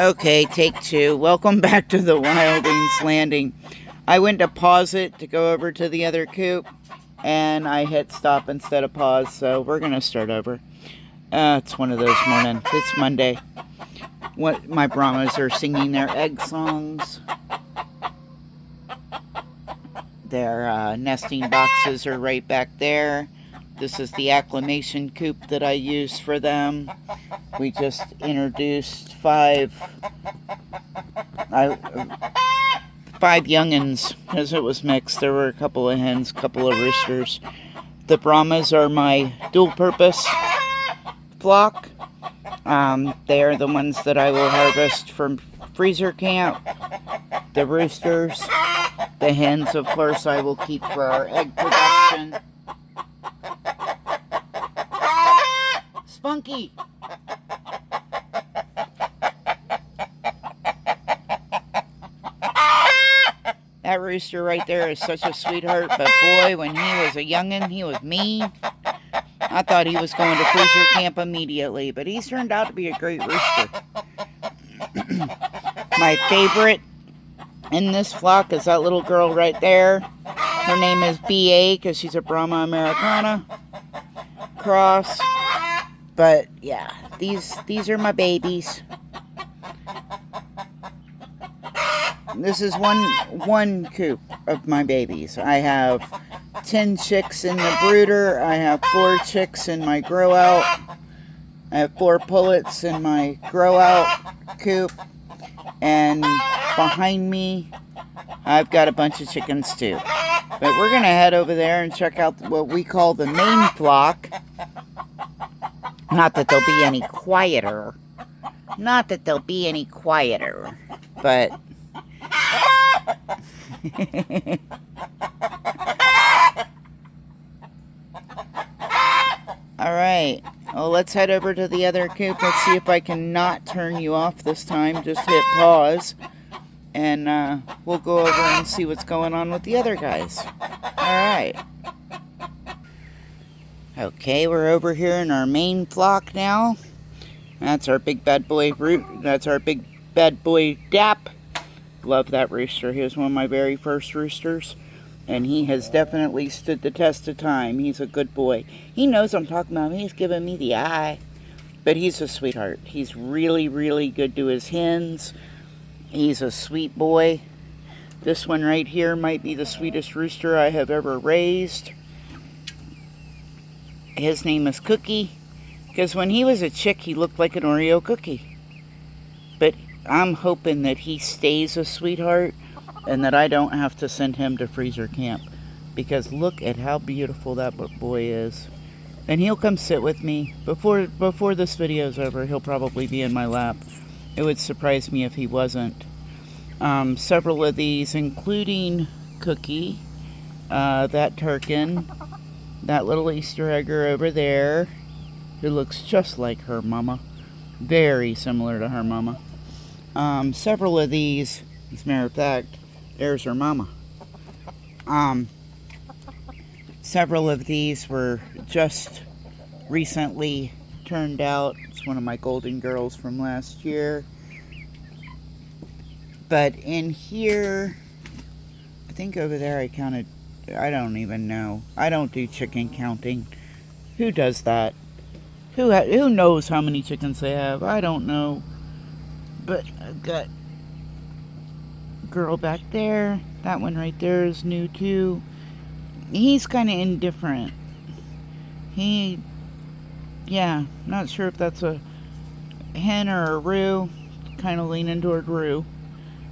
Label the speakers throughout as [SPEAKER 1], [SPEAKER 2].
[SPEAKER 1] Okay, take two. Welcome back to the Wildings Landing. I went to pause it to go over to the other coop, and I hit stop instead of pause, so we're going to start over. It's one of those mornings. It's Monday. My Brahmas are singing their egg songs. Their nesting boxes are right back there. This is the acclimation coop that I use for them. We just introduced five youngins because it was mixed. There were a couple of hens, a couple of roosters. The Brahmas are my dual-purpose flock. They are the ones that I will harvest from freezer camp. The roosters, the hens, of course, I will keep for our egg production. Spunky! That rooster right there is such a sweetheart, but boy, when he was a youngin', he was mean. I thought he was going to freezer camp immediately, but he's turned out to be a great rooster. My favorite in this flock is that little girl right there. Her name is B.A. because she's a Brahma Americana cross. But yeah, these are my babies. This is one coop of my babies. I have 10 chicks in the brooder. I have 4 chicks in my grow out. I have 4 pullets in my grow out coop. And behind me, I've got a bunch of chickens too. But we're going to head over there and check out what we call the main flock. Not that they'll be any quieter. But Alright, well, let's head over to the other coop. Let's see if I can not turn you off this time. Just hit pause, and we'll go over and see what's going on with the other guys. Alright. Okay, we're over here in our main flock now. That's our big bad boy That's our big bad boy Dap. Love that rooster. He was one of my very first roosters. And he has definitely stood the test of time. He's a good boy. He knows I'm talking about him. He's giving me the eye. But he's a sweetheart. He's really, really good to his hens. He's a sweet boy. This one right here might be the sweetest rooster I have ever raised. His name is Cookie. Because when he was a chick, he looked like an Oreo cookie. But I'm hoping that he stays a sweetheart and that I don't have to send him to freezer camp, because look at how beautiful that boy is. And he'll come sit with me. Before this video is over, he'll probably be in my lap. It would surprise me if he wasn't. Several of these, including Cookie, that Turkin, that little Easter egger over there, who looks just like her mama. Very similar to her mama. Several of these, as a matter of fact, there's her mama. Several of these were just recently turned out. It's one of my golden girls from last year. But in here, I think over there I counted, I don't even know. I don't do chicken counting. Who does that? Who knows how many chickens they have? I don't know. But I've got girl back there. That one right there is new too. He's kind of indifferent. Not sure if that's a hen or a roo. Kind of leaning toward roo.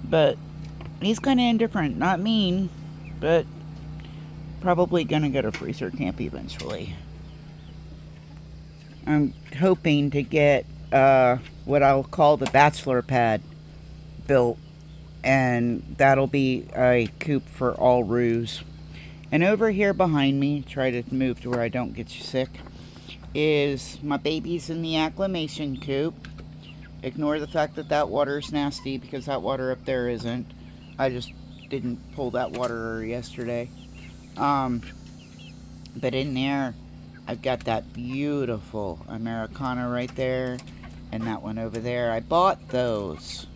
[SPEAKER 1] But he's kind of indifferent. Not mean, but probably gonna go to freezer camp eventually. I'm hoping to get what I'll call the bachelor pad built, and that'll be a coop for all roos. And over here behind me, try to move to where I don't get you sick, is my babies in the acclimation coop. Ignore the fact that that water's nasty, because that water up there isn't. I just didn't pull that water yesterday. But in there, I've got that beautiful Americana right there. and that one over there. I bought those.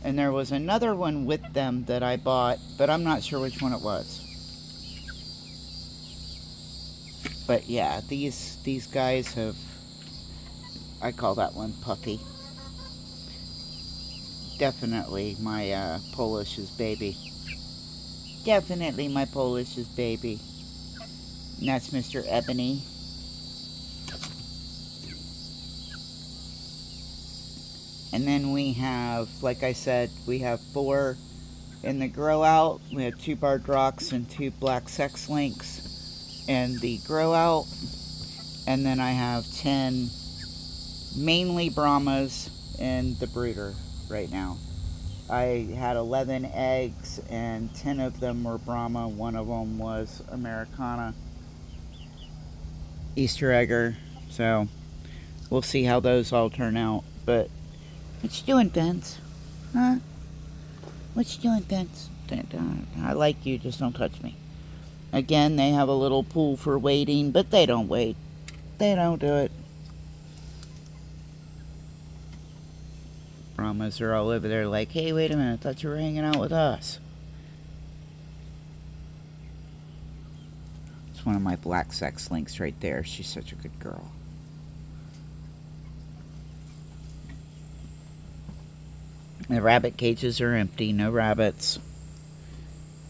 [SPEAKER 1] And there was another one with them that I bought, but I'm not sure which one it was. But yeah, these guys have, I call that one Puffy. Definitely my Polish's baby. Definitely my Polish's baby. And that's Mr. Ebony. And then we have, like I said, we have 4 in the grow out. We have 2 Barred Rocks and 2 Black Sex Links in the grow out. And then I have 10 mainly Brahmas in the brooder right now. I had 11 eggs and 10 of them were Brahma. 1 of them was Americana Easter egger. So we'll see how those all turn out. But what you doing, Vince? Huh? What you doing, Vince? I like you, just don't touch me. Again, they have a little pool for waiting, but they don't wait. They don't do it. Brahmas are all over there like, hey, wait a minute, I thought you were hanging out with us. It's one of my Black Sex Links right there. She's such a good girl. The rabbit cages are empty, no rabbits.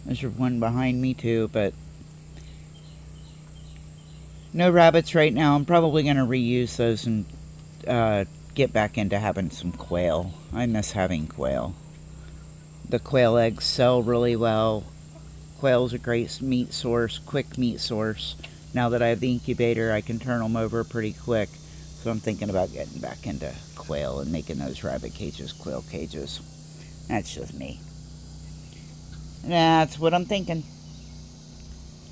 [SPEAKER 1] There's one behind me too, but no rabbits right now. I'm probably going to reuse those and get back into having some quail. I miss having quail. The quail eggs sell really well. Quail's a great meat source, quick meat source. Now that I have the incubator, I can turn them over pretty quick. So I'm thinking about getting back into quail and making those rabbit cages, quail cages. That's just me. That's what I'm thinking.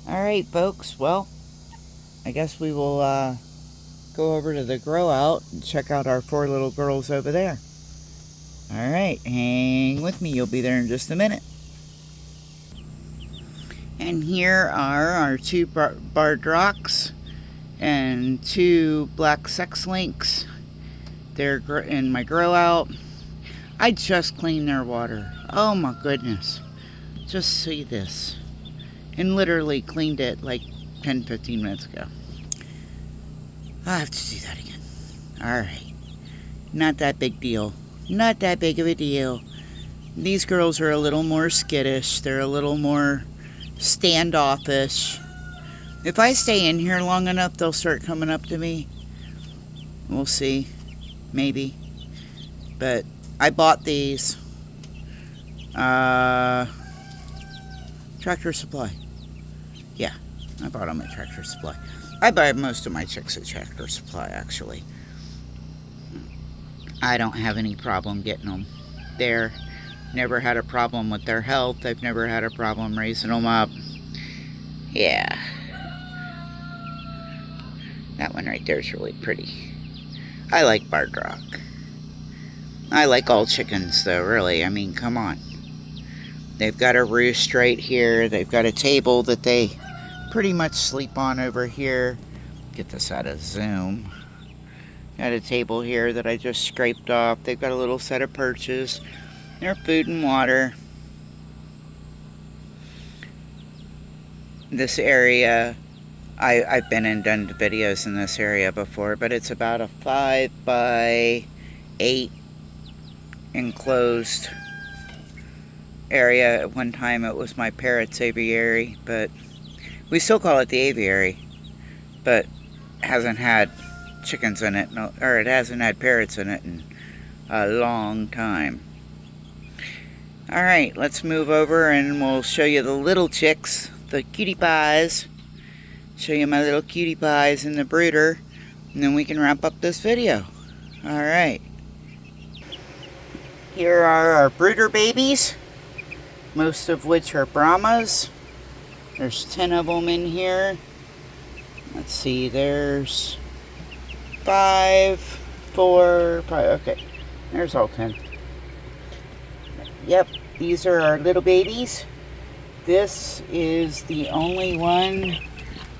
[SPEAKER 1] Alright, folks. Well, I guess we will go over to the grow out and check out our 4 little girls over there. Alright, hang with me. You'll be there in just a minute. And here are our 2 Barred Rocks and 2 Black Sex Links. They're in my grow out. I just cleaned their water. Oh my goodness. Just see this. And literally cleaned it like 10-15 minutes ago. I have to do that again. Alright. Not that big deal. Not that big of a deal. These girls are a little more skittish. They're a little more standoffish. If I stay in here long enough, they'll start coming up to me. We'll see. Maybe. But I bought these. Tractor Supply. Yeah, I bought them at Tractor Supply. I buy most of my chicks at Tractor Supply, actually. I don't have any problem getting them there. Never had a problem with their health. I've never had a problem raising them up. Yeah. That one right there is really pretty. I like Barred Rock. I like all chickens, though, really. I mean, come on. They've got a roost right here. They've got a table that they pretty much sleep on over here. Get this out of zoom. Got a table here that I just scraped off. They've got a little set of perches. Their food and water. This area, I've been and done videos in this area before, but it's about a 5x8 enclosed area. At one time it was my parrot's aviary, but we still call it the aviary, but hasn't had chickens in it, or it hasn't had parrots in it in a long time. Alright, let's move over and we'll show you the little chicks, the cutie pies. Show you my little cutie pies in the brooder, and then we can wrap up this video. Alright. Here are our brooder babies, most of which are Brahmas. There's 10 of them in here. Let's see, there's 5, 4, 5, okay. There's all 10. Yep, these are our little babies. This is the only one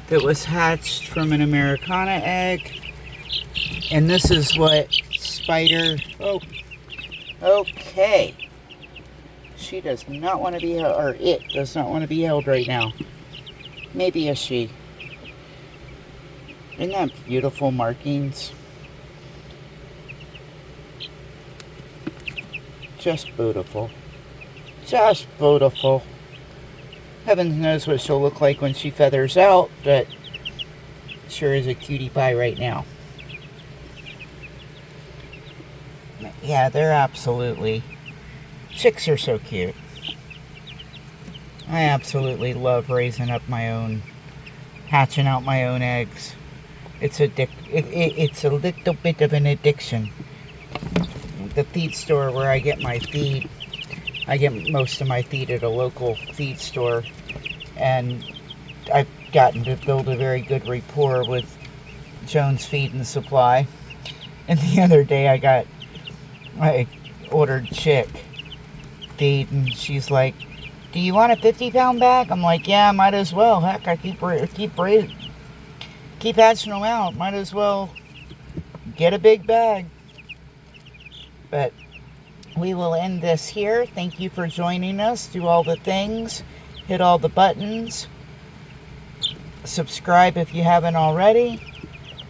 [SPEAKER 1] that was hatched from an Americana egg. And this is what spider. Oh, okay. She does not want to be held, or it does not want to be held right now. Maybe a she. Isn't that beautiful markings? Just beautiful. Just beautiful. Heaven knows what she'll look like when she feathers out, but sure is a cutie pie right now. Yeah, they're absolutely... Chicks are so cute. I absolutely love raising up my own, hatching out my own eggs. It's a little bit of an addiction. The feed store where I get my feed, I get most of my feed at a local feed store, and I've gotten to build a very good rapport with Jones Feed and Supply. And the other day I ordered chick feed, and she's like, "Do you want a 50-pound bag?" I'm like, "Yeah, might as well. Heck, I keep hatching them out. Might as well get a big bag." But we will end this here. Thank you for joining us. Do all the things. Hit all the buttons. Subscribe if you haven't already.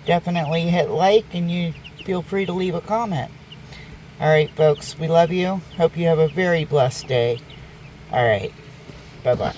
[SPEAKER 1] Definitely hit like, and you feel free to leave a comment. Alright, folks, we love you. Hope you have a very blessed day. Alright, bye-bye.